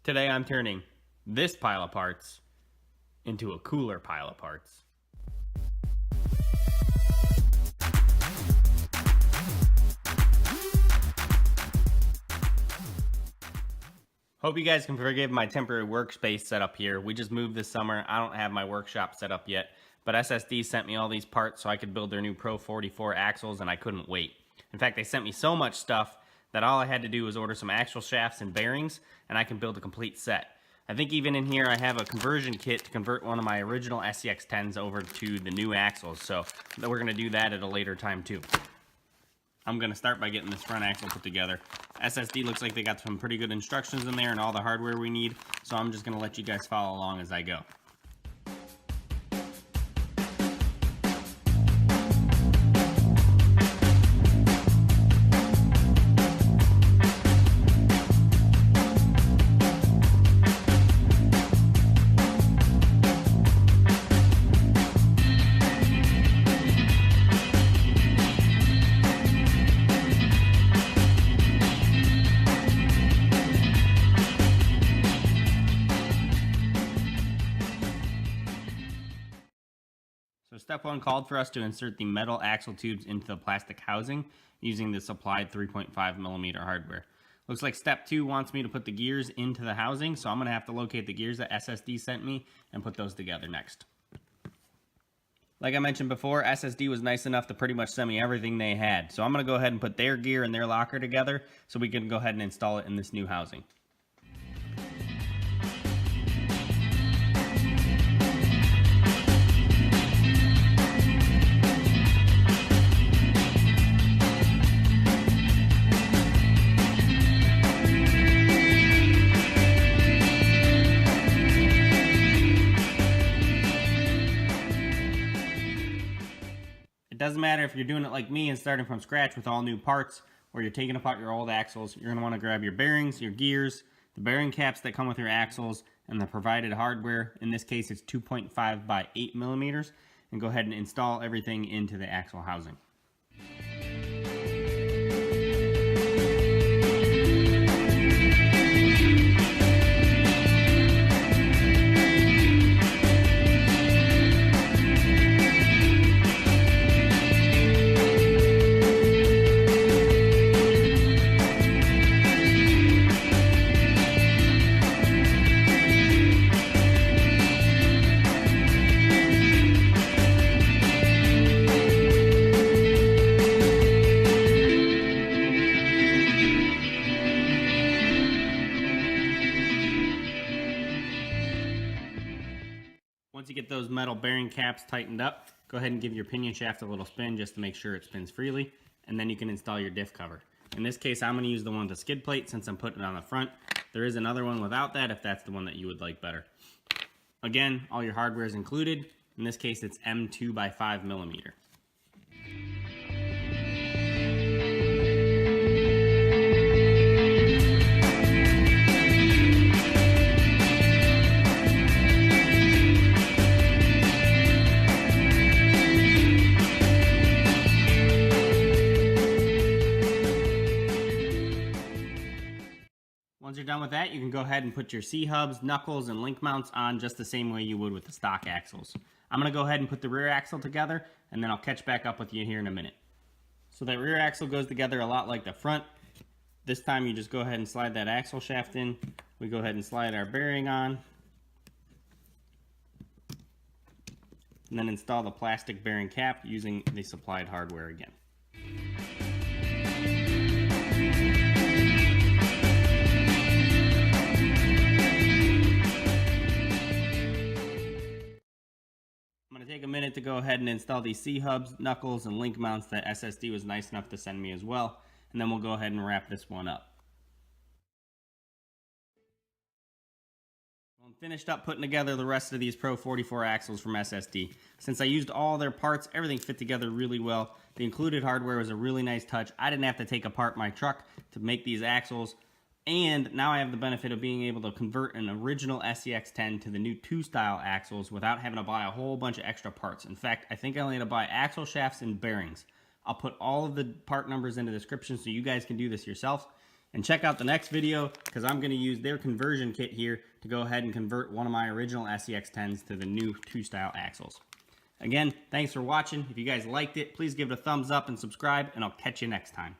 Today I'm turning this pile of parts into a cooler pile of parts. Hope you guys can forgive my temporary workspace setup here. We just moved this summer. I don't have my workshop set up yet, but SSD sent me all these parts so I could build their new Pro44 axles, and I couldn't wait. In fact, they sent me so much stuff that all I had to do was order some axle shafts and bearings, and I can build a complete set. I think even in here I have a conversion kit to convert one of my original SCX10s over to the new axles, so we're going to do that at a later time too. I'm going to start by getting this front axle put together. SSD looks like they got some pretty good instructions in there and all the hardware we need, so I'm just going to let you guys follow along as I go. So step one called for us to insert the metal axle tubes into the plastic housing using the supplied 3.5mm hardware. Looks like step two wants me to put the gears into the housing, so I'm going to have to locate the gears that SSD sent me and put those together next. Like I mentioned before, SSD was nice enough to pretty much send me everything they had, so I'm going to go ahead and put their gear and their locker together so we can go ahead and install it in this new housing. It doesn't matter if you're doing it like me and starting from scratch with all new parts, or you're taking apart your old axles. You're going to want to grab your bearings, your gears, the bearing caps that come with your axles, and the provided hardware. In this case, it's 2.5 by 8mm, and go ahead and install everything into the axle housing. Once you get those metal bearing caps tightened up, go ahead and give your pinion shaft a little spin just to make sure it spins freely, and then you can install your diff cover. In this case, I'm going to use the one with the skid plate since I'm putting it on the front. There is another one without that if that's the one that you would like better. Again, all your hardware is included. In this case, it's M2 by 5mm. Once you're done with that, you can go ahead and put your C-hubs, knuckles, and link mounts on just the same way you would with the stock axles. I'm going to go ahead and put the rear axle together, and then I'll catch back up with you here in a minute. So that rear axle goes together a lot like the front. This time you just go ahead and slide that axle shaft in. We go ahead and slide our bearing on. And then install the plastic bearing cap using the supplied hardware again. I'm going to take a minute to go ahead and install these C-hubs, knuckles, and link mounts that SSD was nice enough to send me as well, and then we'll go ahead and wrap this one up. Well, I'm finished up putting together the rest of these Pro44 axles from SSD. Since I used all their parts, everything fit together really well. The included hardware was a really nice touch. I didn't have to take apart my truck to make these axles. And now I have the benefit of being able to convert an original SCX10 to the new 2-style axles without having to buy a whole bunch of extra parts. In fact, I think I only had to buy axle shafts and bearings. I'll put all of the part numbers in the description so you guys can do this yourself. And check out the next video because I'm going to use their conversion kit here to go ahead and convert one of my original SEX10s to the new 2-style axles. Again, thanks for watching. If you guys liked it, please give it a thumbs up and subscribe, and I'll catch you next time.